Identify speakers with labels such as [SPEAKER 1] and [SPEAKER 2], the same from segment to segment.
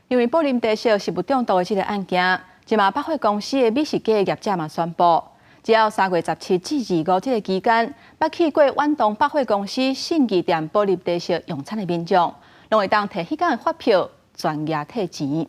[SPEAKER 1] 因为布林地色食物中毒的这个案件，即马百货公司的美食街业者嘛宣布，只要3月17至25这个期间，捌去过远东百货公司信义店布林地色用餐的民众，拢会当摕迄间的发票全额退钱。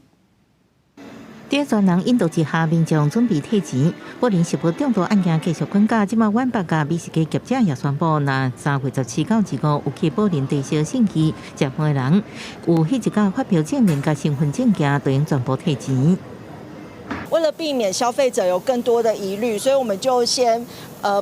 [SPEAKER 2] 在全人引导之下，民众准备退钱。布林食物中毒案件继续关架，即马远北家美食街业者也宣布，那3月17到25有去布林地色信义食饭的人，有迄一间发票证明甲身份证件，都用全部退钱。
[SPEAKER 3] 为了避免消费者有更多的疑虑，所以我们就先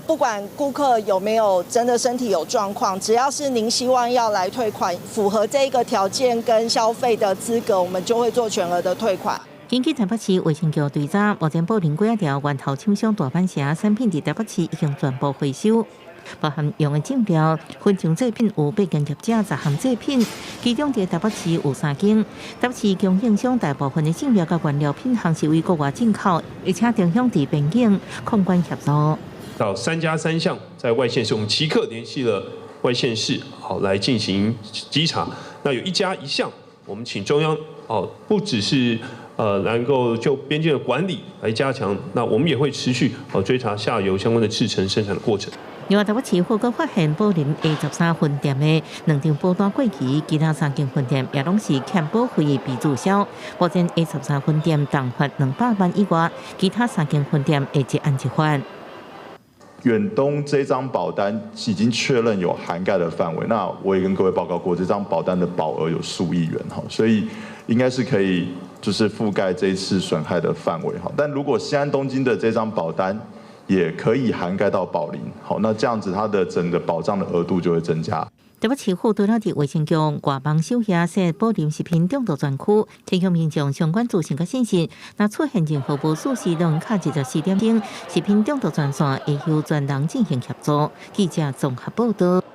[SPEAKER 3] 不管顾客有没有真的身体有状况，只要是您希望要来退款，符合这一个条件跟消费的资格，我们就会做全额的退款。
[SPEAKER 2] 根据台北市卫生局调查，目前布林几条源头厂商大阪城产品伫台北市已经全部回收，包含用的酱料、分装制品有8间业者10项制品，其中伫台北市有3间。台北市供应商大部分的酱料甲原料品项是为国外进口，而且定向伫边境控管协助。
[SPEAKER 4] 到3+3项，在外县市我们即刻联系了外县市，好来进行稽查。那有1+1项，我们请中央不只是能够就边境的管理来加强，那我们也会持续追查下游相关的制程生产的过程。
[SPEAKER 2] 另外，台北市货阁发现布林 A13分店的2张保单过期，其他3间分店也拢是欠保费被注销。目前 A13分店重罚200万以外，其他3间分店会一案一罚。
[SPEAKER 5] 远东这张保单已经确认有涵盖的范围，那我也跟各位报告过，这张保单的保额有数亿元哈，所以应该是可以就是覆盖这一次损害的范围哈。但如果西安东京的这张保单也可以涵盖到保龄，好，那这样子它的整个保障的额度就会增加。
[SPEAKER 2] 台北市府对了伫卫生局外帮手下设布林食品中毒专区，提供民众相关资讯甲信息。若出现任何不属实，拢卡24点钟食品中毒专线会由专人进行协助。记者综合报道。